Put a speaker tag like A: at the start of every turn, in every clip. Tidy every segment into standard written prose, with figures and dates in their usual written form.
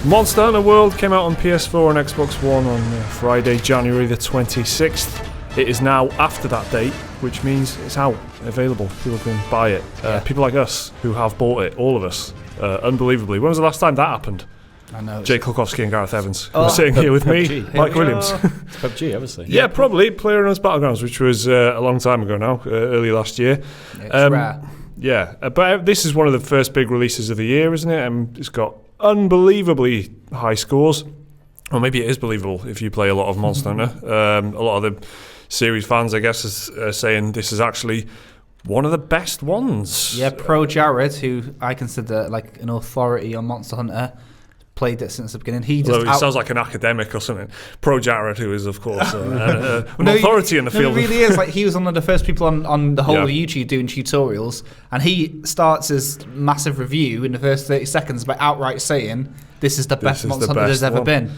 A: Monster Hunter World came out on PS4 and Xbox One on Friday, January the 26th. It is now after that date, which means it's out, available. People can buy it. People like us who have bought it, all of us, unbelievably. When was the last time that happened?
B: I know.
A: Jake Kulkowski and Gareth Evans, who are sitting here with me, Mike Williams.
C: It's PUBG, obviously.
A: Yeah, probably. PlayerUnknown's Battlegrounds, which was a long time ago now, early last year.
B: It's rare.
A: Yeah, but this is one of the first big releases of the year, isn't it? It's got unbelievably high scores. Or maybe it is believable if you play a lot of Monster Hunter. A lot of the series fans, I guess, are saying this is actually one of the best ones.
B: Yeah, Pro Jared, who I consider like an authority on Monster Hunter, played it since the beginning. He
A: sounds like an academic or something. Pro Jared, who is, of course, an authority in the field.
B: He really is. Like, he was one of the first people on the whole of YouTube doing tutorials, and he starts his massive review in the first 30 seconds by outright saying, this is the best Monster Hunter there's ever been.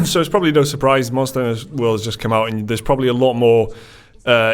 A: So it's probably no surprise Monster Hunter World has just come out, and there's probably a lot more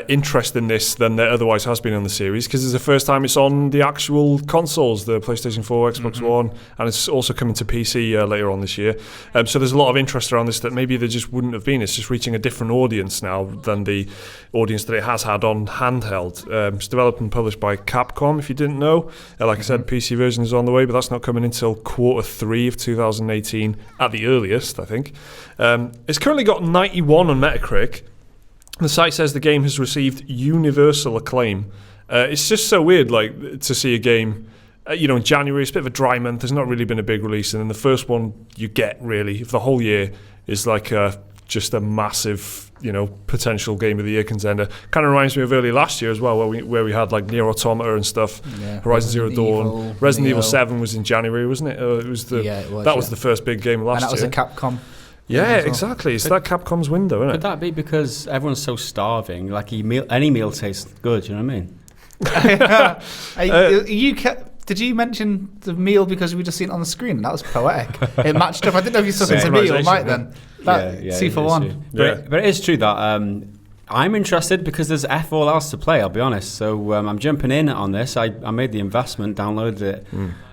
A: interest in this than there otherwise has been on the series, because it's the first time it's on the actual consoles, the PlayStation 4, Xbox One, and it's also coming to PC later on this year. So there's a lot of interest around this that maybe there just wouldn't have been. It's just reaching a different audience now than the audience that it has had on handheld. It's developed and published by Capcom, if you didn't know. Like I said, PC version is on the way, but that's not coming until Q3 of 2018 at the earliest, I think. It's currently got 91 on Metacritic. The site says the game has received universal acclaim. It's just so weird, like, to see a game, in January. It's a bit of a dry month. There's not really been a big release, and then the first one you get really of the whole year is like just a massive, potential game of the year contender. Kind of reminds me of early last year as well, where we had like Nier Automata and stuff. Yeah, Horizon Zero Dawn, Resident Evil 7 was in January, wasn't it? It was the first big game last year.
B: And that was a Capcom.
A: Yeah, exactly. It's that Capcom's window, isn't it?
C: Could that be because everyone's so starving? Like any meal tastes good, you know what I mean?
B: Did you mention the meal because we just seen it on the screen? That was poetic. It matched up. I didn't know if you said it's a meal, Mike, then. That 2 for 1.
C: But it is true that I'm interested because there's F all else to play, I'll be honest. So I'm jumping in on this. I made the investment, downloaded it.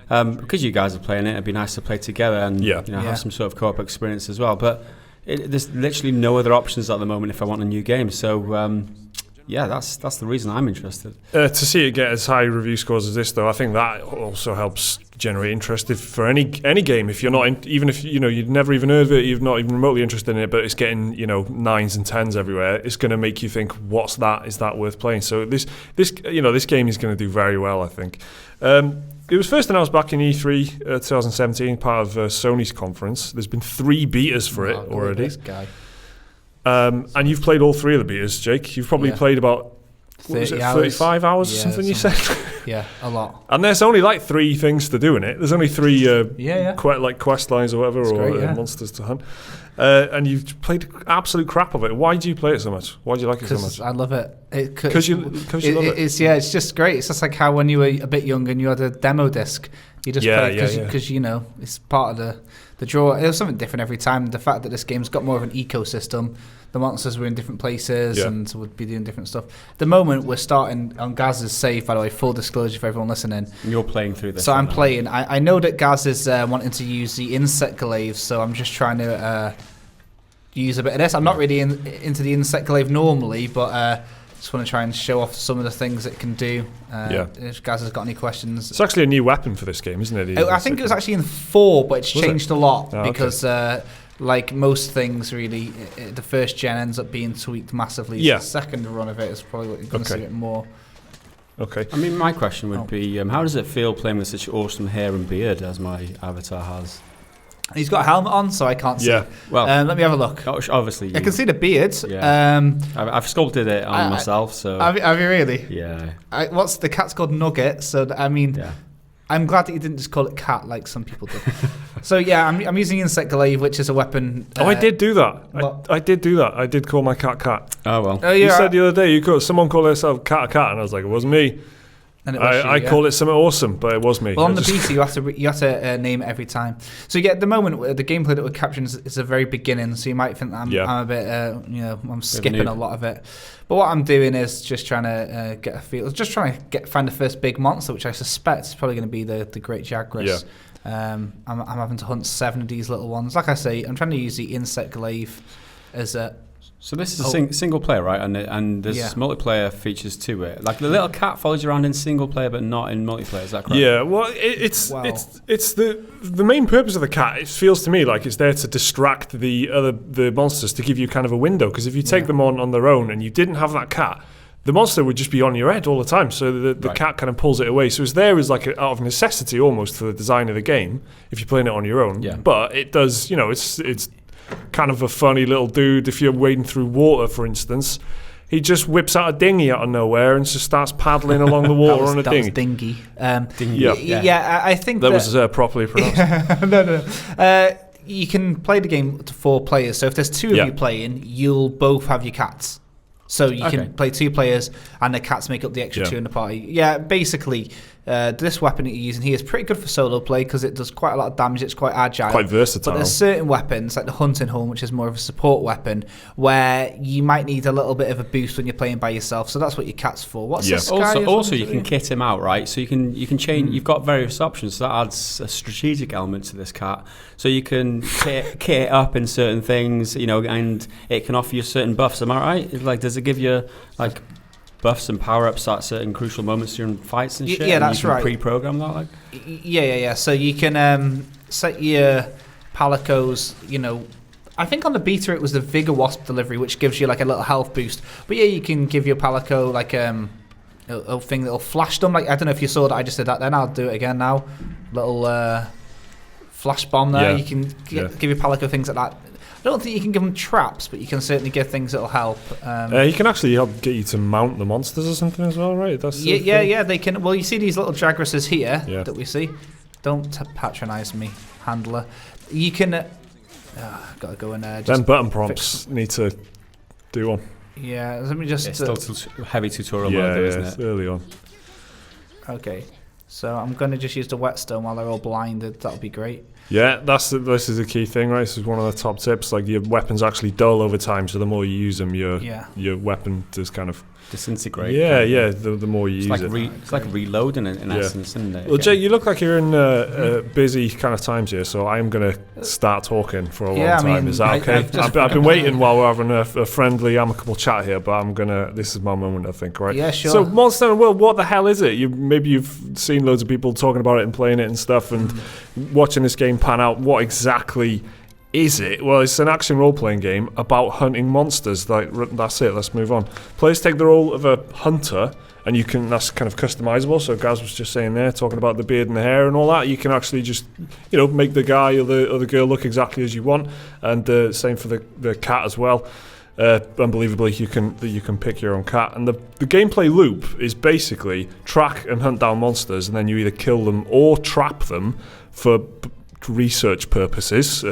C: Because you guys are playing it, it'd be nice to play together and have some sort of co-op experience as well. But there's literally no other options at the moment if I want a new game. So that's the reason I'm interested.
A: To see it get as high review scores as this, though, I think that also helps generate interest for any game. If you're not, even if you'd never even heard of it, you're not even remotely interested in it, but it's getting 9s and 10s everywhere. It's going to make you think, what's that? Is that worth playing? So this game is going to do very well, I think. It was first announced back in E3 2017, part of Sony's conference. There's been 3 betas for it already.
B: This guy.
A: And you've played all 3 of the betas, Jake. You've probably played about 35 hours or something, you said?
B: Yeah, a lot.
A: And there's only like 3 things to do in it. There's only 3 like quest lines or whatever, monsters to hunt. And you've played absolute crap of it. Why do you play it so much? Why do you like it so much?
B: I love it.
A: Because you love it?
B: It's just great. It's just like how when you were a bit younger and you had a demo disc, you just played because it's part of the draw. It was something different every time. The fact that this game's got more of an ecosystem, the monsters were in different places and would be doing different stuff. At the moment, we're starting on Gaz's save, by the way, full disclosure for everyone listening.
C: And you're playing through this.
B: So I'm playing. I know that Gaz is wanting to use the insect glaive, so I'm just trying to use a bit of this. I'm not really into the insect glaive normally, but just want to try and show off some of the things it can do. If Gaz has got any questions.
A: It's actually a new weapon for this game, isn't it?
B: I think it was actually in 4, but it's changed a lot because like most things really, the first gen ends up being tweaked massively. So the second run of it is probably what you're going to see it more.
A: Okay.
C: I mean, my question would be, how does it feel playing with such awesome hair and beard as my avatar has?
B: He's got a helmet on, so I can't see.
C: Well,
B: let me have a look.
C: Obviously,
B: I can see the beard.
C: I've sculpted it on myself. So
B: have you really?
C: Yeah.
B: The cat's called Nugget. So I'm glad that you didn't just call it cat like some people did. So I'm using insect glaive, which is a weapon.
A: I did do that. I did do that. I did call my cat cat.
C: Oh well.
B: Oh,
A: you said the other day someone called herself cat a cat, and I was like, it wasn't me. And I call it something awesome, but it was me.
B: Well, on the PC, you have to name it every time. So at the moment, the gameplay that we're capturing is a very beginning. So you might think that I'm a bit, I'm skipping a lot of it. But what I'm doing is just trying to get a feel, just trying to find the first big monster, which I suspect is probably going to be the Great Jagras. I'm having to hunt 7 of these little ones. Like I say, I'm trying to use the insect glaive as a...
C: So this is a single player, right? And there's multiplayer features to it. Like the little cat follows you around in single player, but not in multiplayer. Is that correct?
A: Yeah. Well, it's the main purpose of the cat. It feels to me like it's there to distract the monsters, to give you kind of a window. Because if you take them on their own and you didn't have that cat, the monster would just be on your head all the time. So the cat kind of pulls it away. So it's there as like out of necessity almost for the design of the game if you're playing it on your own. Yeah. But it does, it's kind of a funny little dude. If you're wading through water, for instance, he just whips out a dinghy out of nowhere and just starts paddling along the water on a dinghy.
B: Dinghy.
A: Yeah,
B: I think
A: that was properly pronounced.
B: No. You can play the game to 4 players. So if there's 2 of you playing, you'll both have your cats. So you can play 2 players and the cats make up the extra 2 in the party. Yeah, basically, this weapon that you're using here is pretty good for solo play because it does quite a lot of damage. It's quite agile.
A: Quite versatile.
B: But there's certain weapons, like the hunting horn, which is more of a support weapon, where you might need a little bit of a boost when you're playing by yourself. So that's what your cat's for. What's this guy?
C: Also, you can kit him out, right? So you can change. You've got various options. So that adds a strategic element to this cat. So you can kit it up in certain things, and it can offer you certain buffs. Am I right? Like, does it give you like buffs and power-ups at certain crucial moments during fights and shit?
B: Yeah, that's right.
C: Pre-program that, like.
B: Yeah. So you can set your Palicos. I think on the beta it was the Vigor Wasp delivery, which gives you like a little health boost. But yeah, you can give your Palico like a thing that'll flash them. Like, I don't know if you saw that. I just did that. Then I'll do it again now. Little flash bomb there.
A: Yeah.
B: You can give your Palico things like that. I don't think you can give them traps, but you can certainly give things that'll help.
A: You can actually help get you to mount the monsters or something as well, right? That's
B: yeah. They can. Well, you see these little Jagrases here that we see. Don't patronise me, handler. You can. Gotta go in there.
A: Then button prompts need to do one.
B: Yeah, let me just.
C: It's still heavy tutorial mode, though, isn't it?
A: It's early on.
B: Okay, so I'm gonna just use the whetstone while they're all blinded. That'll be great.
A: Yeah, this is a key thing, right? This is one of the top tips. Like, your weapons actually dull over time, so the more you use them, your weapon does kind of
C: disintegrate.
A: Yeah. The more you use it,
C: it's like reloading in essence, isn't it?
A: Well, Jake, you look like you're in busy kind of times here, so I'm going to start talking for a long time. Is that okay? I've been waiting while we're having a friendly, amicable chat here, but this is my moment, I think, right?
B: Yeah, sure.
A: So, Monster Hunter World, what the hell is it? Maybe you've seen loads of people talking about it and playing it and stuff, and watching this game pan out. What exactly is it? Well, it's an action role-playing game about hunting monsters. Like, that's it. Let's move on. Players take the role of a hunter, and that's kind of customizable. So Gaz was just saying there, talking about the beard and the hair and all that. You can actually just, make the guy or the girl look exactly as you want, and same for the cat as well. Unbelievably, you can pick your own cat, and the gameplay loop is basically track and hunt down monsters, and then you either kill them or trap them for research purposes,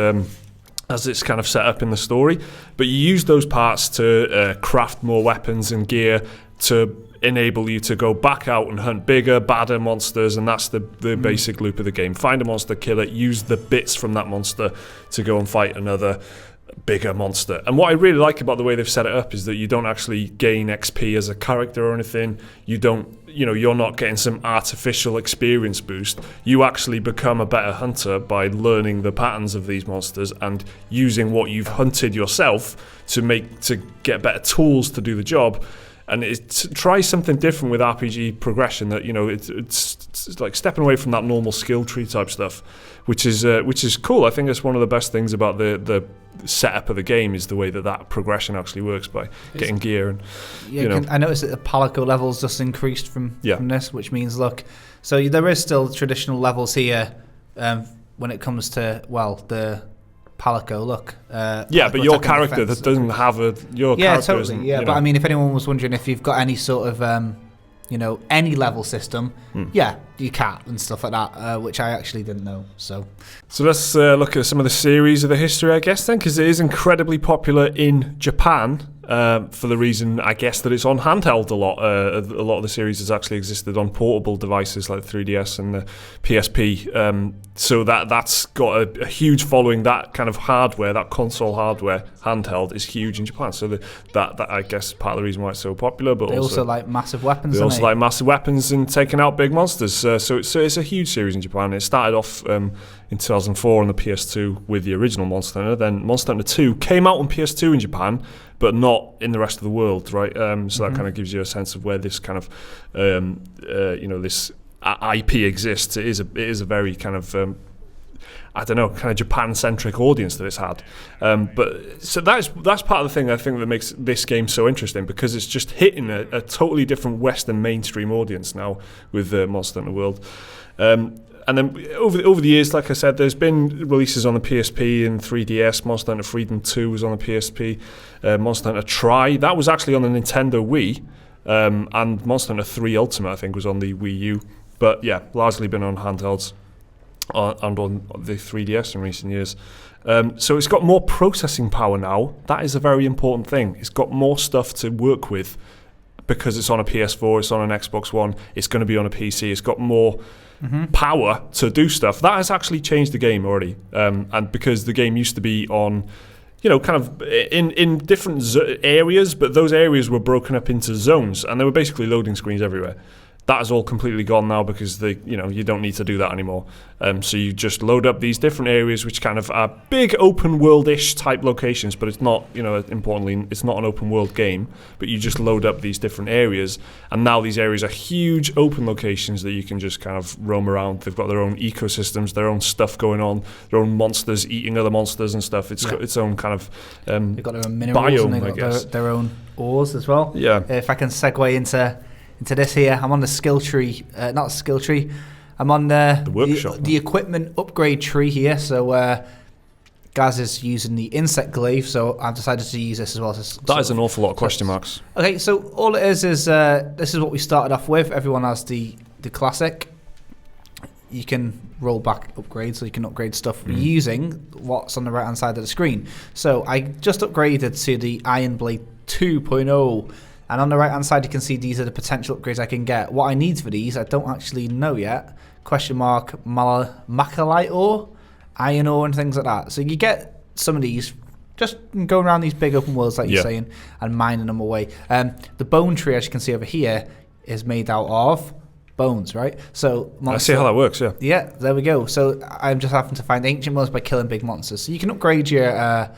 A: as it's kind of set up in the story. But you use those parts to craft more weapons and gear to enable you to go back out and hunt bigger, badder monsters, and that's the basic loop of the game. Find a monster, kill it, use the bits from that monster to go and fight another bigger monster. And what I really like about the way they've set it up is that you don't actually gain XP as a character or anything. You're not getting some artificial experience boost. You actually become a better hunter by learning the patterns of these monsters and using what you've hunted yourself to get better tools to do the job. And it tries something different with RPG progression, that it's like stepping away from that normal skill tree type stuff, which is cool. I think that's one of the best things about the setup of the game, is the way that progression actually works by getting gear and
B: I noticed that the Palico levels just increased from this, which means so there is still traditional levels here when it comes to the Palico look.
A: But your character that doesn't have character isn't,
B: but I mean, if anyone was wondering if you've got any sort of any level system, you cat and stuff like that, which I actually didn't know. So
A: let's look at some of the series of the history, I guess, then, because it is incredibly popular in Japan. for the reason, I guess, that it's on handheld a lot. A lot of the series has actually existed on portable devices like the 3DS and the PSP. So that's got a huge following. That kind of hardware, that console hardware, handheld, is huge in Japan. So that I guess part of the reason why it's so popular. But
B: they also like massive weapons.
A: They also like massive weapons and taking out big monsters. So it's a huge series in Japan. It started off in 2004 on the PS2 with the original Monster Hunter. Then Monster Hunter 2 came out on PS2 in Japan, but not in the rest of the world, right? So that kind of gives you a sense of where this kind of, this IP exists. It is a very kind of, kind of Japan-centric audience that it's had. But so that's part of the thing I think that makes this game so interesting, because it's just hitting a totally different Western mainstream audience now with Monster Hunter World. And then over the years, like I said, there's been releases on the PSP and 3DS. Monster Hunter Freedom 2 was on the PSP. Monster Hunter Tri, that was actually on the Nintendo Wii. And Monster Hunter 3 Ultimate, I think, was on the Wii U. But yeah, largely been on handhelds and on the 3DS in recent years. So it's got more processing power now. That is a very important thing. It's got more stuff to work with because it's on a PS4, it's on an Xbox One, it's going to be on a PC. It's got more power to do stuff. That has actually changed the game already. And because the game used to be on, kind of in different areas, but those areas were broken up into zones, and there were basically loading screens everywhere. That is all completely gone now because you don't need to do that anymore. So you just load up these different areas, which kind of are big open world-ish type locations, but it's not, importantly, it's not an open world game. But you just load up these different areas, and now these areas are huge open locations that you can just kind of roam around. They've got their own ecosystems, their own stuff going on, their own monsters eating other monsters and stuff. It's got its own kind of
B: they've got their own minerals
A: biome,
B: and they've got their own ores as well.
A: Yeah.
B: If I can segue into this here, I'm on the skill tree, not skill tree. I'm on the
A: workshop,
B: the equipment upgrade tree here. So Gaz is using the insect glaive, so I've decided to use this as well.
A: That is an awful lot of question marks.
B: Okay, so all it is this is what we started off with. Everyone has the classic. You can roll back upgrade, so you can upgrade stuff using what's on the right hand side of the screen. So I just upgraded to the Iron Blade 2.0. And on the right-hand side, you can see these are the potential upgrades I can get. What I need for these, I don't actually know yet. Question mark, macalite ore, iron ore, and things like that. So you get some of these just going around these big open worlds, like you're saying, and mining them away. The bone tree, as you can see over here, is made out of bones, right? So
A: I see how that works, yeah.
B: Yeah, there we go. So I'm just having to find ancient ones by killing big monsters. So you can upgrade your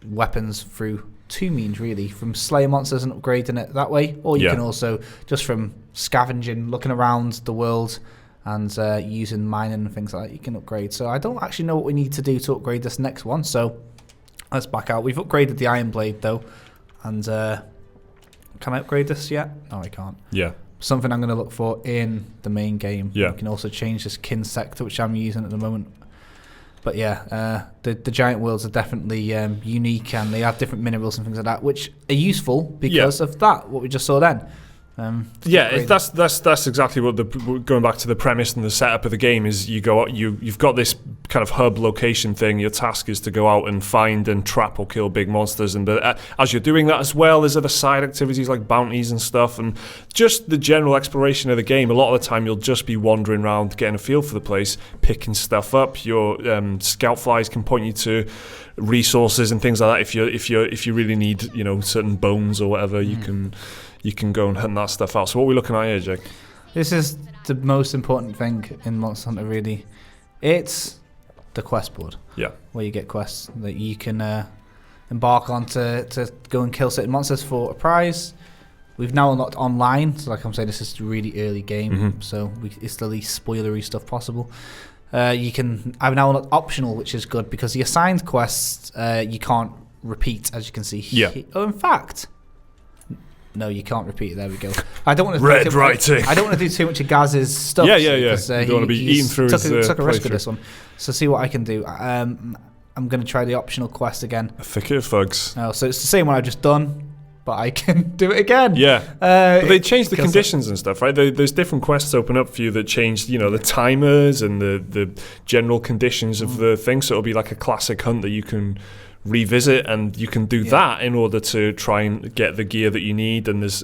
B: weapons through two means, really, from slaying monsters and upgrading it that way, or you can also just from scavenging, looking around the world and using mining and things like that, you can upgrade. So I don't actually know what we need to do to upgrade this next one, so let's back out. We've upgraded the Iron Blade though, and can I upgrade this yet? No, I can't.
A: Yeah.
B: Something I'm going to look for in the main game.
A: Yeah.
B: You can also change this kin sector, which I'm using at the moment. But yeah, the giant worlds are definitely unique, and they have different minerals and things like that, which are useful because of that, what we just saw then.
A: That's exactly what going back to the premise and the setup of the game is. You go out, you've got this kind of hub location thing. Your task is to go out and find and trap or kill big monsters, and as you're doing that as well, there's other side activities like bounties and stuff, and just the general exploration of the game. A lot of the time, you'll just be wandering around, getting a feel for the place, picking stuff up. Your scout flies can point you to resources and things like that. If you really need certain bones or whatever, you can go and hunt that stuff out. So what are we looking at here, Jake?
B: This is the most important thing in Monster Hunter, really. It's the quest board.
A: Yeah. Where
B: you get quests that you can embark on to go and kill certain monsters for a prize. We've now unlocked online, so like I'm saying, this is a really early game, so it's the least spoilery stuff possible. I've now unlocked optional, which is good because the assigned quests you can't repeat, as you can see here. Oh, in fact... No, you can't repeat it. There we go. I don't want to
A: writing.
B: I don't want to do too much of Gaz's stuff.
A: Yeah. You don't want to be eating through his
B: took a risk with this one. So see what I can do. I'm going to try the optional quest again.
A: A thicket of thugs.
B: Oh, so it's the same one I've just done, but I can do it again.
A: Yeah. But they changed the conditions and stuff, right? There's different quests open up for you that change, the timers and the general conditions of the thing. So it'll be like a classic hunt that you can revisit, and you can do that in order to try and get the gear that you need. And there's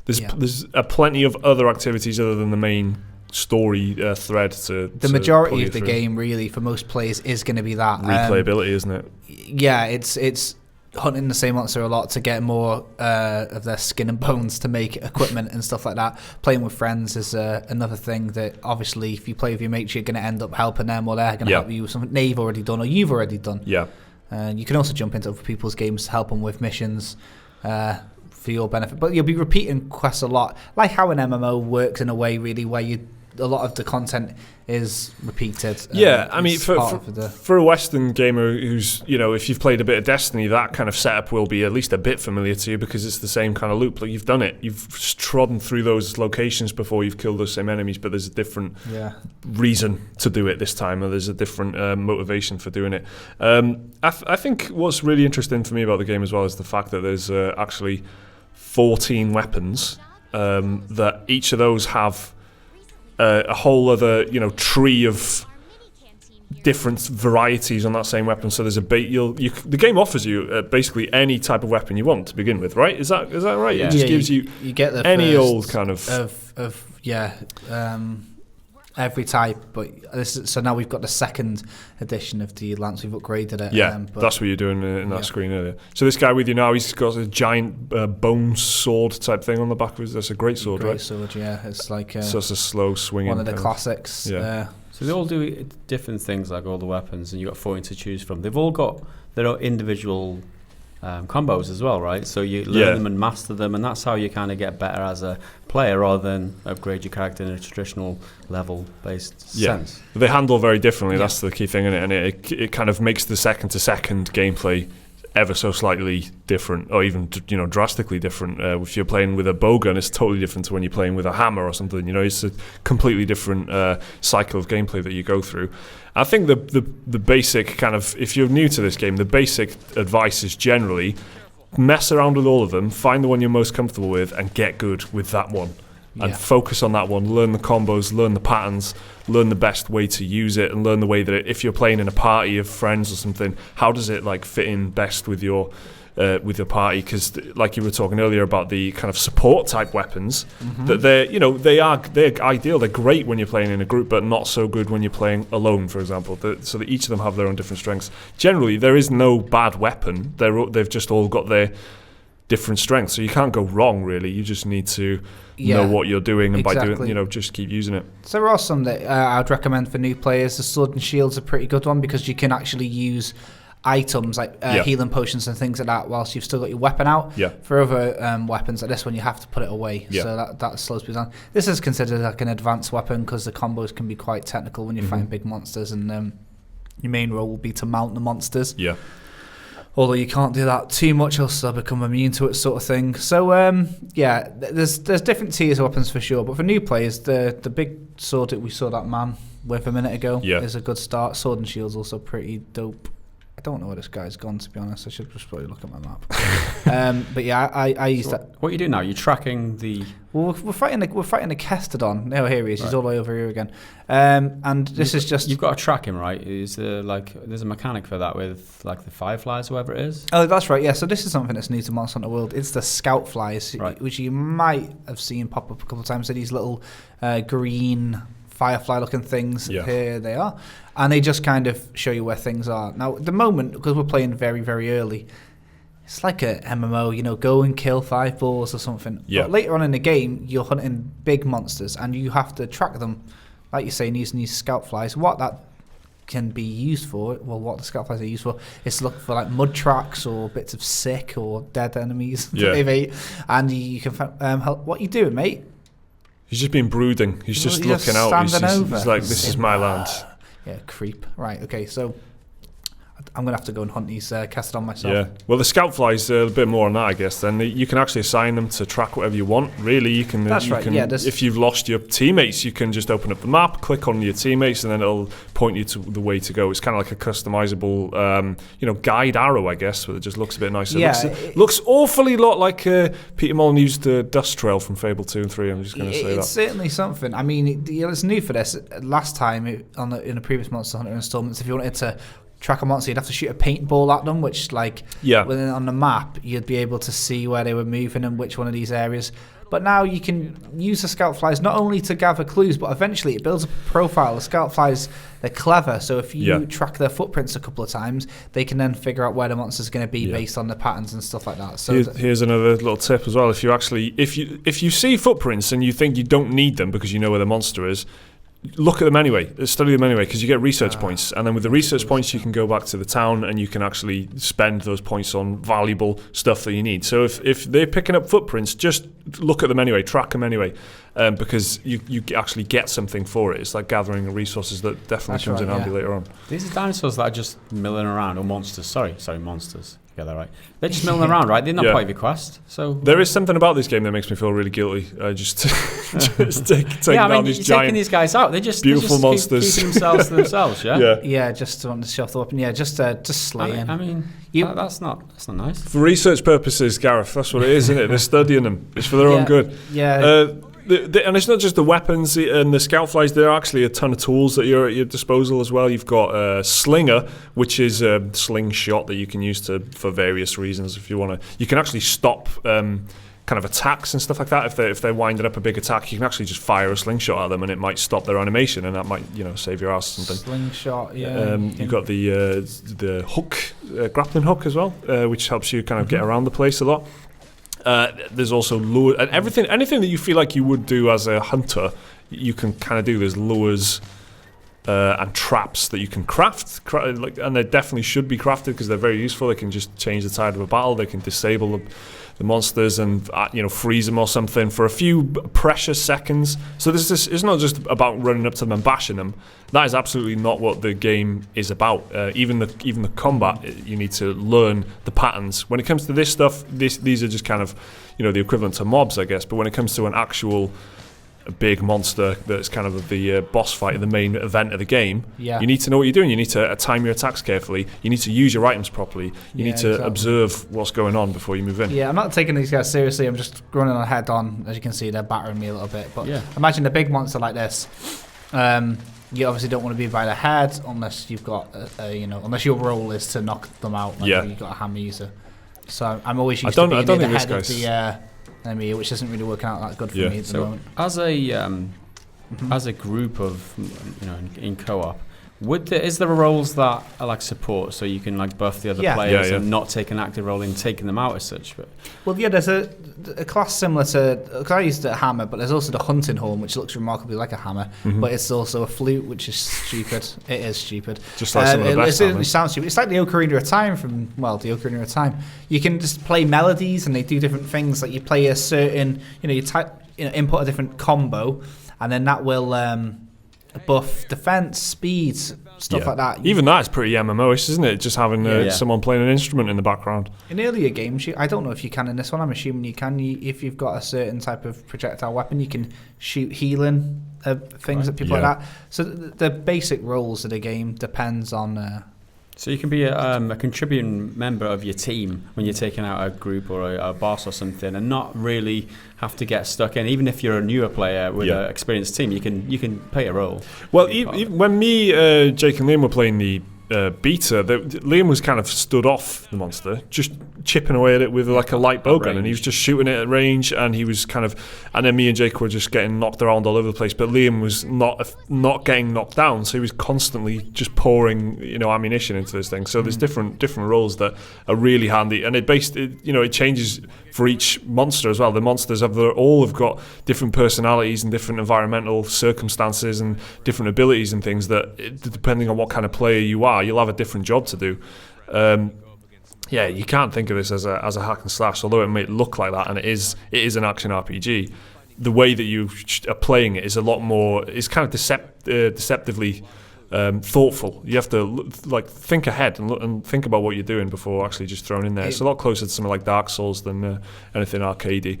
A: there's plenty of other activities other than the main story thread
B: the majority of the game really for most players is going to be that
A: replayability, isn't it?
B: Yeah, it's hunting the same monster a lot to get more of their skin and bones to make equipment and stuff like that. Playing with friends is another thing that obviously if you play with your mates you're going to end up helping them, or they're going to help you with something they've already done or you've already done. You can also jump into other people's games to help them with missions for your benefit, but you'll be repeating quests a lot, like how an MMO works in a way really, where a lot of the content is repeated.
A: I mean, for a Western gamer who's, if you've played a bit of Destiny, that kind of setup will be at least a bit familiar to you because it's the same kind of loop. Like you've done it. You've trodden through those locations before, you've killed those same enemies, but there's a different reason to do it this time, or there's a different motivation for doing it. I think what's really interesting for me about the game as well is the fact that there's actually 14 weapons, that each of those have a whole other, tree of different varieties on that same weapon. So there's the game offers you basically any type of weapon you want to begin with, right? Is that right?
B: Yeah.
A: It just gives you
B: get the
A: any old kind of
B: every type. But so now we've got the second edition of the Lance. We've upgraded it.
A: Yeah, that's what you're doing in that screen earlier. So this guy with you now, he's got a giant bone sword type thing on the back of his. That's a great sword, right?
B: Great sword, yeah. It's like
A: so it's a slow swinging.
B: One of the classics.
A: Yeah.
C: So they all do different things, like all the weapons, and you've got 14 to choose from. They've all got their own individual combos as well, right? So you learn them and master them, and that's how you kind of get better as a player rather than upgrade your character in a traditional level-based sense.
A: They handle very differently. That's the key thing in it, and it kind of makes the second-to-second gameplay ever so slightly different, or even drastically different. If you're playing with a bowgun, it's totally different to when you're playing with a hammer or something. It's a completely different cycle of gameplay that you go through. I think the basic kind of, if you're new to this game, the basic advice is generally mess around with all of them, find the one you're most comfortable with, and get good with that one. And focus on that one, learn the combos, learn the patterns, learn the best way to use it, and learn the way that if you're playing in a party of friends or something, how does it fit in best with your party? Because like you were talking earlier about the kind of support type weapons, that they're ideal, they're great when you're playing in a group, but not so good when you're playing alone, for example. So that each of them have their own different strengths. Generally, there is no bad weapon. They've just all got their different strengths, so you can't go wrong really. You just need to know what you're doing, and by doing, just keep using it.
B: So there are some that I'd recommend for new players. The sword and shield's a pretty good one because you can actually use items like healing potions and things like that whilst you've still got your weapon out. For other weapons like this one, you have to put it away, so that slows people down. This is considered like an advanced weapon because the combos can be quite technical when you're fighting big monsters, and your main role will be to mount the monsters. Although you can't do that too much, else they'll become immune to it, sort of thing. So there's different tiers of weapons for sure. But for new players, the big sword that we saw that man with a minute ago is a good start. Sword and shield's also pretty dope. I don't know where this guy's gone, to be honest. I should just probably look at my map. But yeah, I use that.
C: What are you doing now? You're tracking the.
B: Well, we're fighting the Kestodon. No, here he is. Right. He's all the way over here again. And this is just.
C: You've got to track him, right? Is there there's a mechanic for that with like the fireflies, or whatever it is?
B: Oh, that's right. Yeah. So this is something that's new to Monster Hunter World. It's the scout flies, which you might have seen pop up a couple of times. So these little green firefly looking things. Here they are, and they just kind of show you where things are. Now at the moment, because we're playing very, very early, it's like a MMO, go and kill 5 balls or something. But later on in the game, you're hunting big monsters and you have to track them, like you're saying, using these scout flies. What that can be used for, what the scout flies are used for, is to look for like mud tracks or bits of sick or dead enemies that they've ate, and you can help. What you doing, mate?
A: He's just been brooding. He's just looking out. He's like, this is my land.
B: Yeah, creep. Right, okay, so I'm going to have to go and hunt these Kestodon myself.
A: Yeah, well, the scout flies a bit more on that, I guess. Then you can actually assign them to track whatever you want. Really, you can.
B: That's right. Yeah,
A: if you've lost your teammates, you can just open up the map, click on your teammates, and then it'll point you to the way to go. It's kind of like a customizable, guide arrow, I guess, but it just looks a bit nicer.
B: Yeah,
A: it looks awfully lot like Peter Molyneux's The Dust Trail from Fable 2 and 3. I'm just going to say that.
B: It's certainly something. I mean, it's new for this. Last time in the previous Monster Hunter installments, if you wanted to track a monster, you'd have to shoot a paintball at them, which on the map you'd be able to see where they were moving and which one of these areas. But now you can use the scout flies not only to gather clues, but eventually it builds a profile. The scout flies, they're clever, so if you track their footprints a couple of times, they can then figure out where the monster's going to be based on the patterns and stuff like that. So
A: here's another little tip as well. If you see footprints and you think you don't need them because you know where the monster is, look at them anyway, study them anyway, because you get research points, and then with the research points you can go back to the town and you can actually spend those points on valuable stuff that you need. So if they're picking up footprints, just look at them anyway, track them anyway, because you actually get something for it. It's like gathering resources that definitely comes in handy later on.
C: These are dinosaurs that are just milling around, or monsters, sorry monsters. Get that right. They're just milling around, right? They're not part of your quest. So
A: there is something about this game that makes me feel really guilty. Just taking down these giant,
C: taking these guys out. They're just
A: beautiful monsters.
C: Keeping themselves to themselves. Yeah.
B: Yeah, just on the shelf the weapon. Yeah, just slaying.
C: I mean, that's not nice.
A: For research purposes, Gareth, that's what it is, isn't it? They're studying them. It's for their own good.
B: Yeah.
A: And it's not just the weapons and the scout flies. There are actually a ton of tools that are at your disposal as well. You've got Slinger, which is a slingshot that you can use for various reasons. If you want to, you can actually stop kind of attacks and stuff like that. If they're winding up a big attack, you can actually just fire a slingshot at them, and it might stop their animation, and that might save your ass or something.
B: Slingshot, yeah.
A: You've got the hook, grappling hook as well, which helps you kind of get around the place a lot. There's also lure and anything that you feel like you would do as a hunter, you can kind of do. There's lures and traps that you can craft, and they definitely should be crafted because they're very useful. They can just change the tide of a battle. They can disable the monsters and freeze them or something for a few precious seconds. So it's not just about running up to them and bashing them. That is absolutely not what the game is about. Even the combat, you need to learn the patterns. When it comes to this stuff, these are just kind of the equivalent to mobs, I guess. But when it comes to an actual big monster that's kind of the boss fight, the main event of the game, you need to know what you're doing. You need to time your attacks carefully. You need to use your items properly. You need to observe what's going on before you move in.
B: Yeah, I'm not taking these guys seriously. I'm just running on head on. As you can see, they're battering me a little bit. But imagine a big monster like this. You obviously don't want to be by the head unless you've got unless your role is to knock them out. You've got a hammer user. So I'm always used to being near the head of the enemy, which isn't really working out that good for me at the moment.
C: As a group of in co-op, is there roles that are like support, so you can like buff the other players and not take an active role in taking them out as such? But
B: there's a class similar to, because I used a hammer, but there's also the hunting horn, which looks remarkably like a hammer, but it's also a flute, which is stupid. It is stupid.
A: Just like some of the best
B: it sounds stupid. It's like the Ocarina of Time the Ocarina of Time. You can just play melodies, and they do different things. Like you play a certain, you input a different combo, and then that will buff defense, speed, stuff like that.
A: Even that's pretty MMO-ish, isn't it? Just having someone playing an instrument in the background.
B: In earlier games, I don't know if you can in this one. I'm assuming you can. If you've got a certain type of projectile weapon, you can shoot healing things at people like that. So the basic rules of the game depends on.
C: So you can be a contributing member of your team when you're taking out a group or a boss or something, and not really have to get stuck in. Even if you're a newer player with an experienced team, you can play a role.
A: Well, even when me, Jake, and Liam were playing the beta, Liam was kind of stood off the monster, just chipping away at it with like a light bowgun, and he was just shooting it at range, and he was and then me and Jake were just getting knocked around all over the place, but Liam was not getting knocked down, so he was constantly just pouring ammunition into this thing. So there's different roles that are really handy, and it changes for each monster as well. The monsters have got different personalities and different environmental circumstances and different abilities and things that, depending on what kind of player you are, you'll have a different job to do. You can't think of this as a hack and slash, although it may look like that, and it is an action RPG. The way that you are playing it is a lot more. It's kind of deceptively thoughtful. You have to think ahead and think about what you're doing before actually just throwing in there. It's a lot closer to something like Dark Souls than anything arcadey.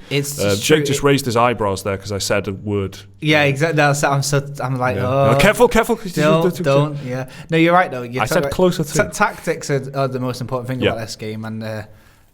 A: Jake just raised his eyebrows there because I said a word.
B: Yeah, exactly. I'm like,
A: oh, careful.
B: Don't. Yeah. No, you're right though.
A: I said closer to.
B: Tactics are the most important thing about this game, and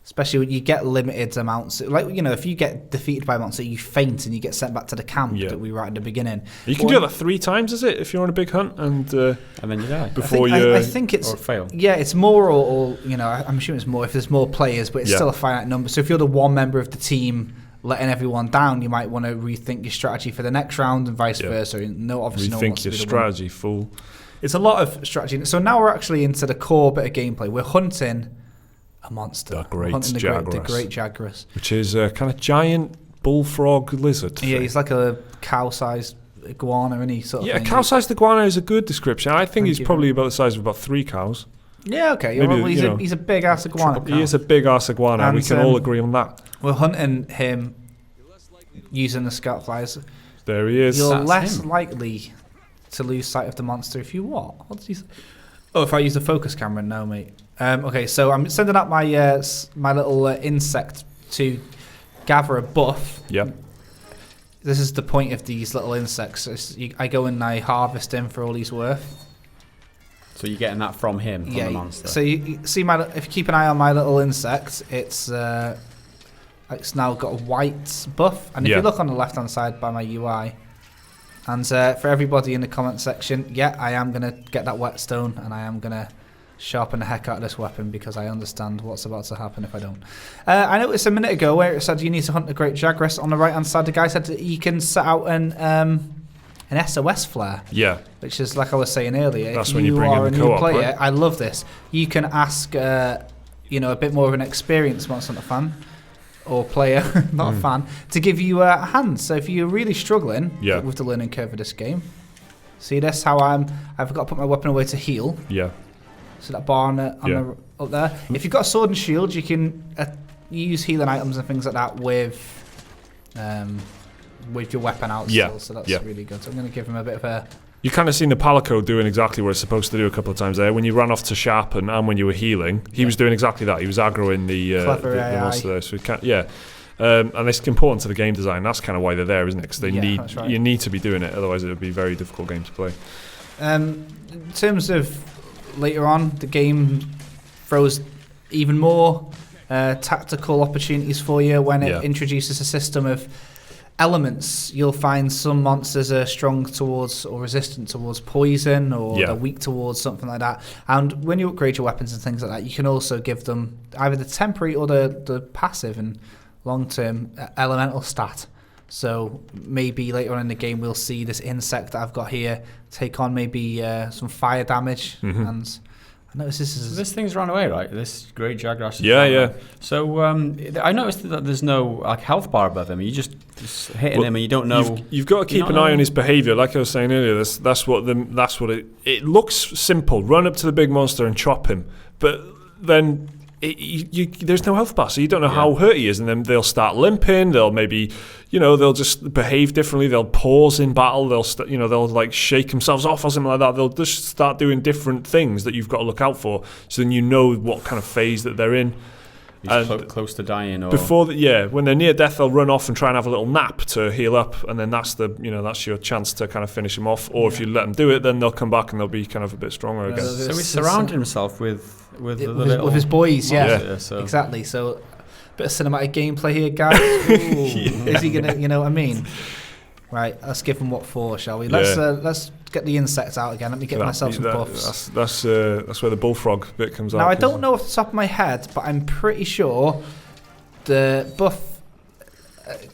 B: Especially when you get limited amounts. Like, if you get defeated by a monster, you faint and you get sent back to the camp that we were at the beginning.
A: You can do that 3 times, is it, if you're on a big hunt? And
C: then you die.
A: I
B: think it's...
C: Or fail.
B: Yeah, it's more or I'm assuming it's more if there's more players, but it's still a finite number. So if you're the one member of the team letting everyone down, you might want to rethink your strategy for the next round and vice versa. Obviously
A: rethink your strategy, fool.
B: It's a lot of strategy. So now we're actually into the core bit of gameplay. We're hunting a monster.
A: The great
B: Jagras.
A: Which is a kind of giant bullfrog lizard.
B: Yeah, he's like a cow-sized iguana, isn't he?
A: A cow-sized iguana is a good description. I think he's probably about the size of about 3 cows.
B: Yeah, okay. Maybe, he's a big-ass iguana.
A: He is a big-ass iguana. And we can all agree on that.
B: We're hunting him using the scout flies.
A: There he is.
B: You're less likely to lose sight of the monster if you what? What did you say? Oh, if I use the focus camera? No, mate. Okay, so I'm sending out my my little insect to gather a buff.
A: Yep.
B: This is the point of these little insects. I go and I harvest him for all he's worth.
C: So you're getting that from him, from the monster.
B: So you see if you keep an eye on my little insect, it's now got a white buff. And if you look on the left-hand side by my UI, and for everybody in the comment section, I am going to get that whetstone, and I am going to sharpen the heck out of this weapon because I understand what's about to happen if I don't. I noticed a minute ago where it said you need to hunt the great Jagras. On the right-hand side, the guy said that you can set out an SOS flare. Yeah. Which is, like I was saying earlier,
A: that's
B: if
A: when you bring
B: are
A: in the
B: a new
A: co-op,
B: player,
A: right?
B: I love this. You can ask, a bit more of an experienced Monster Hunter fan or player, not a fan, to give you a hand. So if you're really struggling with the learning curve of this game, see this, how I've got to put my weapon away to heal. Yeah. So that bar up there. If you've got a sword and shield, you can use healing items and things like that with your weapon out still. So that's really good. So I'm going to give him a bit of a...
A: You kind of seen the Palico doing exactly what it's supposed to do a couple of times there. When you ran off to sharpen and when you were healing, he was doing exactly that. He was aggroing the monster there. So and it's important to the game design. That's kind of why they're there, isn't it? Because you need to be doing it. Otherwise, it would be a very difficult game to play.
B: In terms of later on, the game throws even more tactical opportunities for you when it introduces a system of elements. You'll find some monsters are strong towards or resistant towards poison, or they're weak towards something like that. And when you upgrade your weapons and things like that, you can also give them either the temporary or the passive and long-term elemental stat. So maybe later on in the game we'll see this insect that I've got here take on maybe some fire damage. And I noticed this
C: thing's run away, right? This great Jagras.
A: Yeah.
C: So I noticed that there's no health bar above him. You just hitting him and you don't know.
A: You've got to keep an eye on his behaviour. Like I was saying earlier, that's what it looks simple. Run up to the big monster and chop him, but then there's no health bar, so you don't know how hurt he is, and then they'll start limping. They'll maybe, they'll just behave differently. They'll pause in battle. They'll like shake themselves off or something like that. They'll just start doing different things that you've got to look out for, so then you know what kind of phase that they're in.
C: He's close to dying, or
A: when they're near death, they'll run off and try and have a little nap to heal up, and then that's your chance to kind of finish them off. Or if you let them do it, then they'll come back and they'll be kind of a bit stronger again.
C: So he's surrounded himself with
B: his boys,
C: so.
B: Exactly. So a bit of cinematic gameplay here, guys. Is he gonna? You know what I mean? Right. Let's give him what for, shall we? Let's get the insects out again. Let me get myself some buffs.
A: That's where the bullfrog bit comes out.
B: Now I don't know off the top of my head, but I'm pretty sure the buff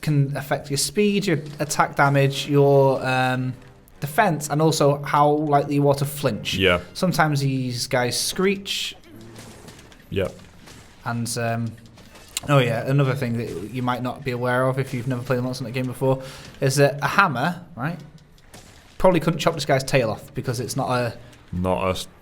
B: can affect your speed, your attack damage, your defense, and also how likely you are to flinch. Yeah. Sometimes these guys screech.
A: Yeah.
B: And another thing that you might not be aware of if you've never played a Monster Hunter game before is that a hammer, right, probably couldn't chop this guy's tail off because it's not a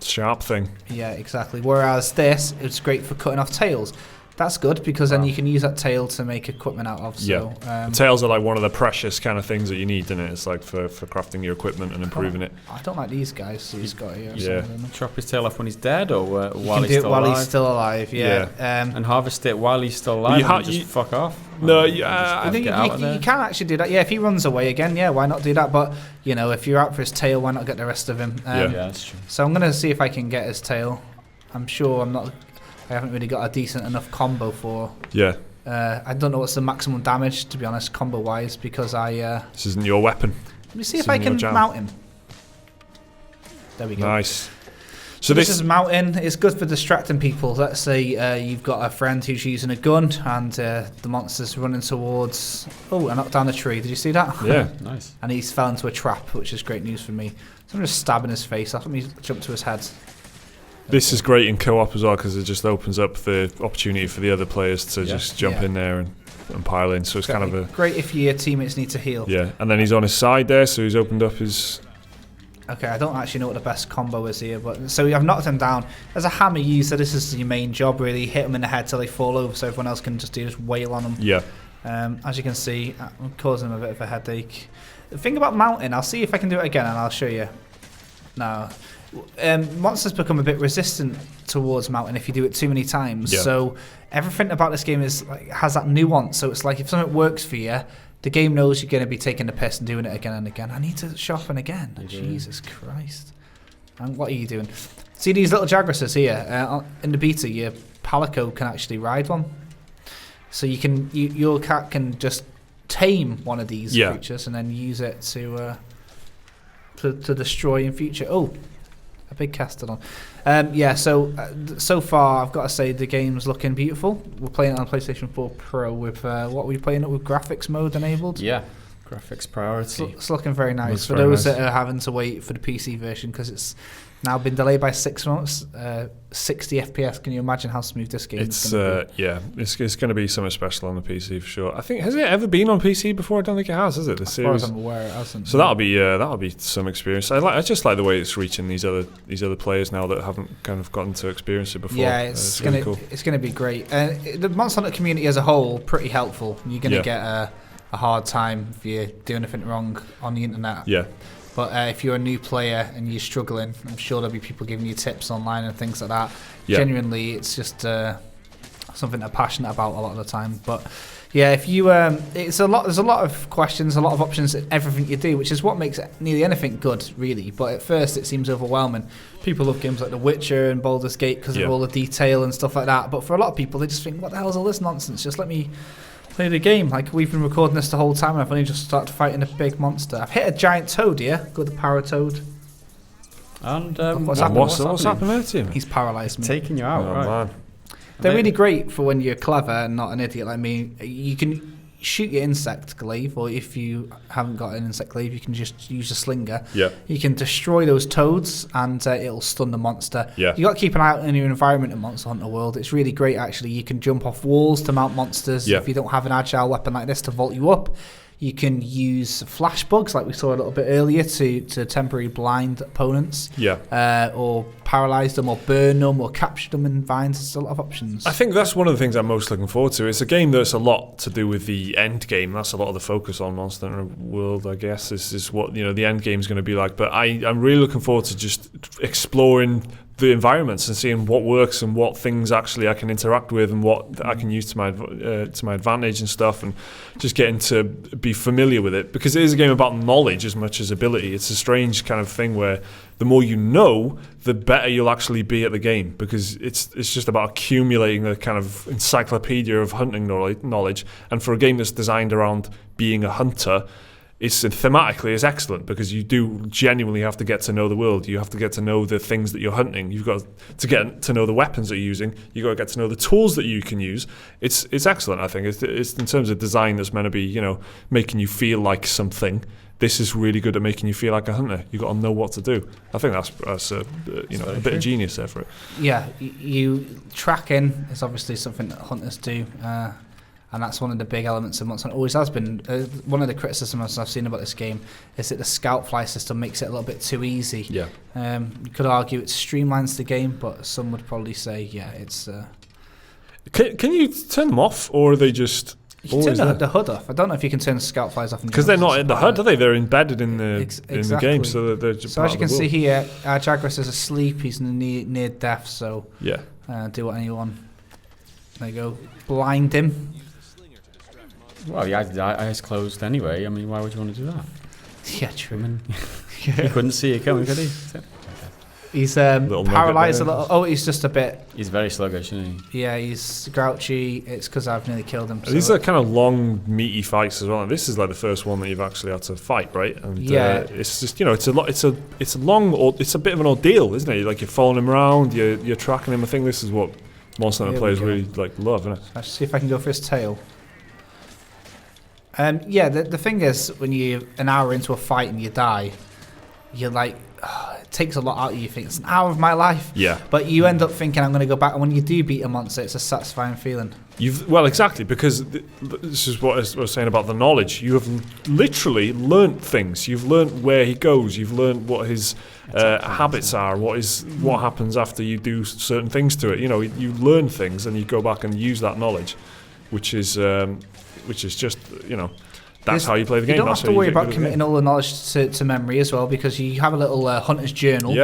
A: sharp thing.
B: Yeah, exactly. Whereas this, it's great for cutting off tails. That's good because then you can use that tail to make equipment out of. So,
A: tails are like one of the precious kind of things that you need, isn't it? It's like for crafting your equipment and improving it.
B: I don't like these guys he's got here.
A: Yeah.
C: Chop his tail off when he's dead, or while he's still alive?
B: While he's still alive,
C: and harvest it while he's still alive, just fuck off?
B: No, you can actually do that. Yeah, if he runs away again, why not do that? But, if you're out for his tail, why not get the rest of him?
C: That's true.
B: So I'm going to see if I can get his tail. I'm sure I'm not... I haven't really got a decent enough combo for.
A: Yeah.
B: I don't know what's the maximum damage, to be honest, combo-wise, because
A: This isn't your weapon.
B: Let me see if I can mount him. There we go.
A: Nice.
B: So this is mounting. It's good for distracting people. Let's say you've got a friend who's using a gun and the monster's running towards... Oh, I knocked down a tree. Did you see that?
A: Yeah.
C: Nice.
B: And he's fell into a trap, which is great news for me. So I'm just stabbing his face. Let me jump to his head.
A: This is great in co-op as well because it just opens up the opportunity for the other players to just jump in there and pile in. So it's kind of a...
B: Great if your teammates need to heal.
A: Yeah, and then he's on his side there, so he's opened up his...
B: Okay, I don't actually know what the best combo is here, but so I've knocked him down. As a hammer user, this is your main job, really. Hit them in the head till they fall over so everyone else can just wail on them.
A: Yeah.
B: As you can see, I'm causing them a bit of a headache. The thing about mounting, I'll see if I can do it again and I'll show you. No. Monsters become a bit resistant towards mounting if you do it too many times.
A: Yeah.
B: So everything about this game has that nuance. So it's like if something works for you, the game knows you're going to be taking the piss and doing it again and again. I need to sharpen again. Jesus Christ. And what are you doing? See these little Jagrases here? In the beta, your Palico can actually ride one. So your cat can just tame one of these creatures and then use it to destroy in future. Oh, a big Castellon. So far I've got to say the game's looking beautiful. We're playing it on PlayStation 4 Pro with what were you playing it with, graphics mode enabled?
C: Yeah, graphics priority.
B: It's looking very nice for those that are having to wait for the PC version because it's now been delayed by 6 months. 60 FPS. Can you imagine how smooth this game is going to be?
A: It's going to be something special on the PC for sure. I think, has it ever been on PC before? I don't think it has it?
B: As far as I'm aware, it hasn't.
A: So that'll be some experience. I just like the way it's reaching these other players now that haven't kind of gotten to experience it before.
B: Yeah, it's really cool. It's going to be great. The Monster Hunter community as a whole, pretty helpful. You're going to get a hard time if you do anything wrong on the internet.
A: Yeah.
B: But if you're a new player and you're struggling, I'm sure there'll be people giving you tips online and things like that. Yeah. Genuinely, it's just something they're passionate about a lot of the time. But yeah, if you, there's a lot of questions, a lot of options in everything you do, which is what makes nearly anything good, really. But at first, it seems overwhelming. People love games like The Witcher and Baldur's Gate because of all the detail and stuff like that. But for a lot of people, they just think, what the hell is all this nonsense? Just let me play the game. Like, we've been recording this the whole time and I've only just started fighting a big monster. I've hit a giant toad here. Go the Paratoad.
C: And
A: what's happening there to him?
B: He's paralysed me.
C: Taking you out, right?
A: Man.
B: They're really great for when you're clever and not an idiot like me. You can shoot your insect glaive, or if you haven't got an insect glaive, you can just use a slinger.
A: Yeah. You
B: can destroy those toads and it'll stun the monster.
A: Yeah.
B: You got to keep an eye out in your environment in Monster Hunter World. It's really great, actually. You can jump off walls to mount monsters. If you don't have an agile weapon like this to vault you up. You can use flash bugs, like we saw a little bit earlier, to temporarily blind opponents.
A: Yeah.
B: Or paralyze them, or burn them, or capture them in vines. There's a lot of options.
A: I think that's one of the things I'm most looking forward to. It's a game that's a lot to do with the end game. That's a lot of the focus on Monster Hunter World, I guess. This is what the end game is going to be like. But I'm really looking forward to just exploring the environments and seeing what works and what things actually I can interact with and what I can use to my advantage and stuff, and just getting to be familiar with it, because it is a game about knowledge as much as ability. It's a strange kind of thing where the more you know, the better you'll actually be at the game, because it's just about accumulating a kind of encyclopedia of hunting knowledge. And for a game that's designed around being a hunter, it's thematically is excellent, because you do genuinely have to get to know the world. You have to get to know the things that you're hunting. You've got to get to know the weapons that you're using. You've got to get to know the tools that you can use. It's excellent, I think. It's in terms of design that's meant to be, making you feel like something. This is really good at making you feel like a hunter. You've got to know what to do. I think that's a bit of genius there for it.
B: Yeah, you tracking is obviously something that hunters do. And that's one of the big elements of Monster Hunter. Always has been. One of the criticisms I've seen about this game is that the scout fly system makes it a little bit too easy.
A: Yeah.
B: You could argue it streamlines the game, but some would probably say, it's...
A: Can you turn them off, or are they just...
B: You can turn the HUD off. I don't know if you can turn the scout flies off.
A: Because they're not in the HUD, are they? They're embedded in the game, so they're just
B: So as you can see here, our Jagras is asleep. He's near death, so...
A: Yeah.
B: Do what anyone... There you go. Blind him.
C: Well, he had eyes closed anyway. I mean, why would you want to do that?
B: Yeah, true.
C: I mean, he couldn't see it coming, could he?
B: He's paralysed a little. Oh, he's just a bit.
C: He's very sluggish, isn't he?
B: Yeah, he's grouchy. It's because I've nearly killed him. So.
A: These are kind of long, meaty fights as well. And this is like the first one that you've actually had to fight, right? And it's just it's a bit of an ordeal, isn't it? Like you're following him around, you're tracking him. I think this is what Monster Hunter players really love, isn't it?
B: Let's see if I can go for his tail. The thing is, when you're an hour into a fight and you die, you're like, it takes a lot out of you. You think it's an hour of my life.
A: Yeah.
B: But you end up thinking, I'm going to go back. And when you do beat a monster, it's a satisfying feeling.
A: Exactly, because this is what I was saying about the knowledge. You have literally learnt things. You've learnt where he goes. You've learnt what his habits are. What happens after you do certain things to it. You learn things and you go back and use that knowledge, which is just That's how you play the game.
B: You don't have to worry about committing all the knowledge to memory as well, because you have a little hunter's journal,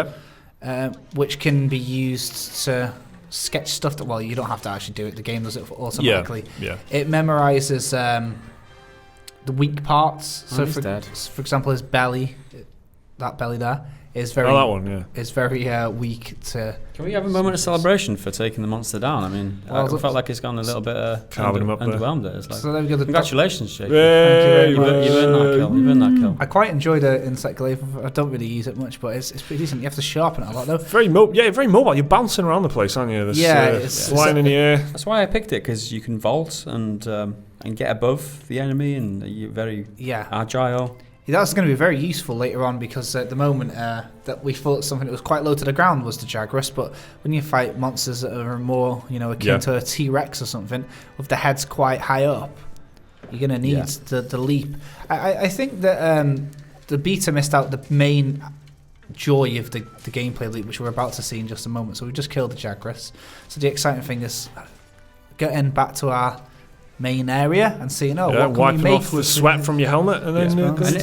B: which can be used to sketch stuff that, you don't have to actually do it. The game does it automatically.
A: Yeah.
B: It memorises the weak parts. So, for example, his belly, that belly there, is very is very weak to.
C: Can we have a moment of celebration for taking the monster down? I mean, I felt like it's gone a little bit underwhelmed. It's like,
B: so there we go.
C: Congratulations, Jake.
B: Thank you very much.
C: You earned that kill.
B: I quite enjoy the insect glaive. I don't really use it much, but it's pretty decent. You have to sharpen it a lot though.
A: Very mobile. You're bouncing around the place, aren't you? It's flying in the air.
C: That's why I picked it, because you can vault and get above the enemy, and you're very agile.
B: That's going to be very useful later on, because at the moment that we thought something that was quite low to the ground was the Jagras, but when you fight monsters that are more, akin to a T-Rex or something, with the heads quite high up, you're going to need the leap. I think that the beta missed out the main joy of the gameplay leap, which we're about to see in just a moment. So we just killed the Jagras. So the exciting thing is getting back to our main area and seeing what can
A: wiping
B: we make
A: off the sweat from your helmet, and then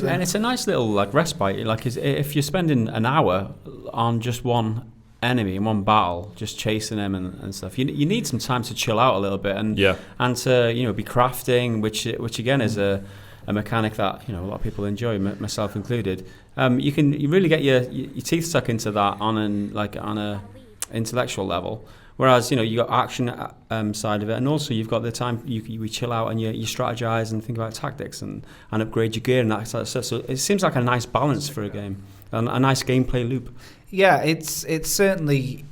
C: and it's a nice little respite. Like if you're spending an hour on just one enemy in one battle, just chasing him and stuff, you need some time to chill out a little bit and to be crafting, which again is a mechanic that a lot of people enjoy, myself included. You really get your teeth stuck into that on a intellectual level. Whereas, you got action side of it, and also you've got the time you chill out and you strategize and think about tactics and upgrade your gear and that sort of stuff. So it seems like a nice balance for a game, a nice gameplay loop. Yeah,
B: it certainly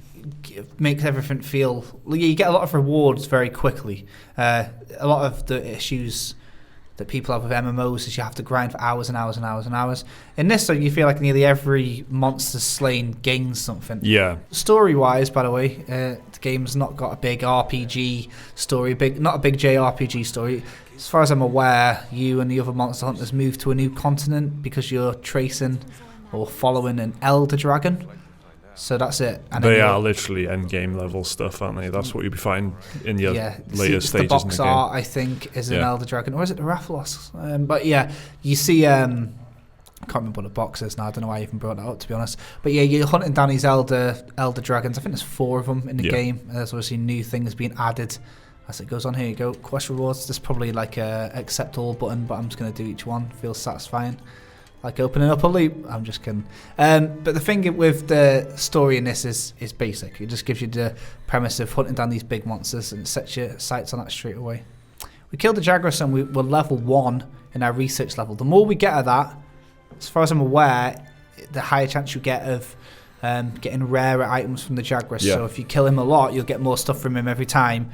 B: makes everything feel. You get a lot of rewards very quickly. A lot of the issues that people have with MMOs is you have to grind for hours and hours and hours and hours. In this, though, you feel like nearly every monster slain gains something.
A: Yeah.
B: Story-wise, by the way, the game's not got a big RPG story, not a big JRPG story. As far as I'm aware, you and the other monster hunters move to a new continent because you're tracing or following an elder dragon. So that's it. And
A: they are literally endgame level stuff, aren't they? That's what you'll be fighting in your later stages.
B: The box
A: in the game.
B: art, I think, is an elder dragon, or is it the Rathalos? But yeah, you see. I can't remember what the box is now. I don't know why I even brought that up, to be honest. But yeah, you're hunting down these elder dragons. I think there's 4 of them in the game. There's obviously new things being added as it goes on. Here you go. Quest rewards. There's probably like a accept all button, but I'm just going to do each one. Feels satisfying. Like opening up a loop. I'm just kidding. But the thing with the story in this is basic. It just gives you the premise of hunting down these big monsters and sets your sights on that straight away. We killed the Jagras and we're level 1 in our research level. The more we get of that, as far as I'm aware, the higher chance you get of getting rarer items from the Jagras. So if you kill him a lot, you'll get more stuff from him every time.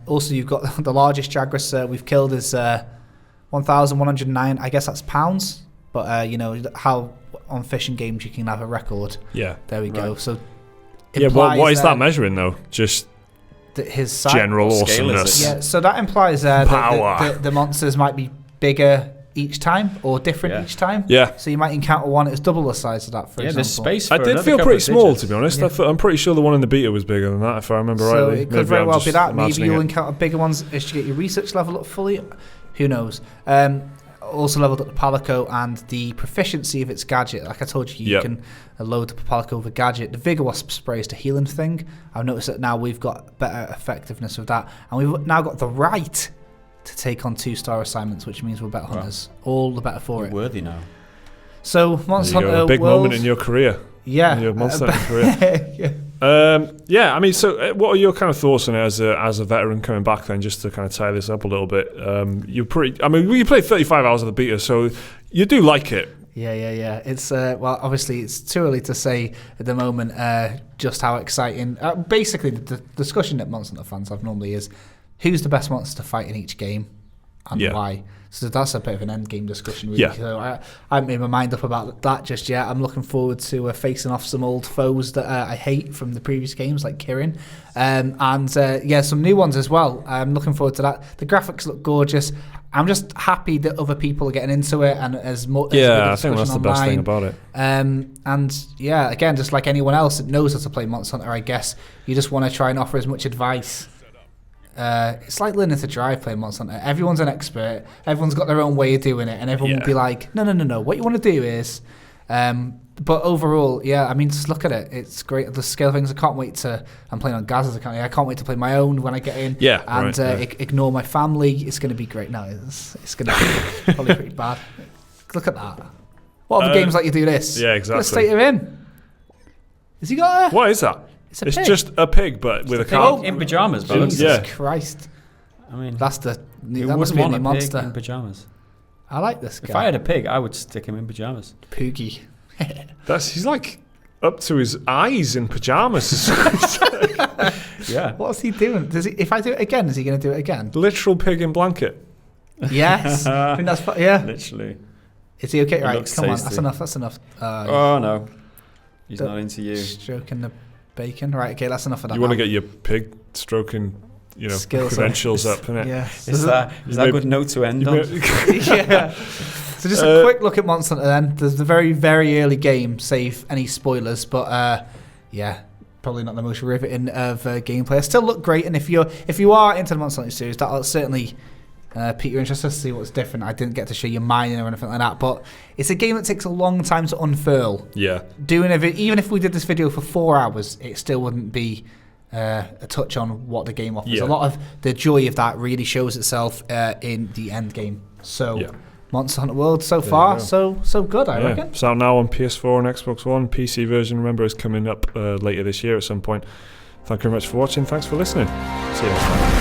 B: Also, you've got the largest Jagras we've killed is 1,109. I guess that's pounds. But how on fishing games you can have a record. Yeah, there we go. So
A: what is that measuring though? Just
B: his size,
A: general awesomeness.
B: Yeah, so that implies that the monsters might be bigger each time or different each time. Yeah. So you might encounter one that's double the size of that. For example,
C: there's space.
A: I did feel pretty small, to be honest. Yeah. I'm pretty sure the one in the beta was bigger than that, if I remember rightly.
B: So it could very well be that. Maybe you'll encounter bigger ones as you get your research level up fully. Who knows? Also leveled up the Palico and the proficiency of its gadget. Like I told you, you can load the Palico with a gadget. The Vigor Wasp spray is the healing thing. I've noticed that now we've got better effectiveness with that. And we've now got the right to take on 2-star assignments, which means we're better hunters. All the better for it.
C: Worthy now.
B: So Monster Hunter
A: a big
B: World,
A: moment in your career.
B: Yeah.
A: In your Monster Hunter career. I mean, so what are your kind of thoughts on it as a veteran coming back then, just to kind of tie this up a little bit? You played 35 hours of the beta, so you do like it.
B: Yeah. It's well, obviously it's too early to say at the moment just how exciting. Basically, the discussion that Monster Hunter fans have normally is who's the best monster to fight in each game and why. So that's a bit of an end game discussion, really.
A: Yeah.
B: So I haven't made my mind up about that just yet. I'm looking forward to facing off some old foes that I hate from the previous games, like Kirin, and some new ones as well. I'm looking forward to that. The graphics look gorgeous. I'm just happy that other people are getting into it, and as much.
A: Yeah, I think that's the best thing about it.
B: And again, just like anyone else that knows how to play Monster Hunter, I guess you just want to try and offer as much advice. It's like learning to drive playing Monster Hunter. Everyone's an expert. Everyone's got their own way of doing it, and everyone will be like, no. What you want to do is, but overall, I mean, just look at it. It's great. The scale of things. I can't wait to. I'm playing on Gaz's account. I can't wait to play my own when I get in. Ignore my family. It's going to be great. No, it's going to be probably pretty bad. Look at that. What other games let you do this?
A: Yeah, exactly.
B: Let's state him. Has he got a?
A: What is that? It's just a pig, but with a car.
C: In pyjamas, bro.
B: Jesus Christ.
C: I mean,
B: that's the.
C: You
B: that must
C: wouldn't
B: be a
C: want a
B: monster.
C: pig in pyjamas.
B: I like this guy.
C: If I had a pig, I would stick him in pyjamas.
B: Poogie.
A: He's like up to his eyes in pyjamas.
B: Yeah. What's he doing? If I do it again, is he going to do it again?
A: Literal pig in blanket.
B: Yes. I think that's
C: literally.
B: Is he okay?
C: It
B: right, come
C: tasty.
B: on. That's enough.
C: Oh no, he's not into you.
B: Stroking the bacon. Right, okay, that's enough of that.
A: You want to get your pig stroking, skills credentials up, innit?
B: Yeah.
C: Is that a good note to end on?
B: Yeah. So just a quick look at Monster Hunter then. There's the very, very early game, save any spoilers, but probably not the most riveting of gameplay. It still look great, and if you are into the Monster Hunter series, that'll certainly pique your interest to see what's different. I didn't get to show you mining or anything like that, but it's a game that takes a long time to unfurl.
A: Yeah.
B: Even if we did this video for 4 hours, it still wouldn't be a touch on what the game offers.
A: Yeah.
B: A lot of the joy of that really shows itself in the end game. So Monster Hunter World so far, so good, I reckon.
A: It's out now on PS4 and Xbox One. PC version, remember, is coming up later this year at some point. Thank you very much for watching. Thanks for listening. See you next time.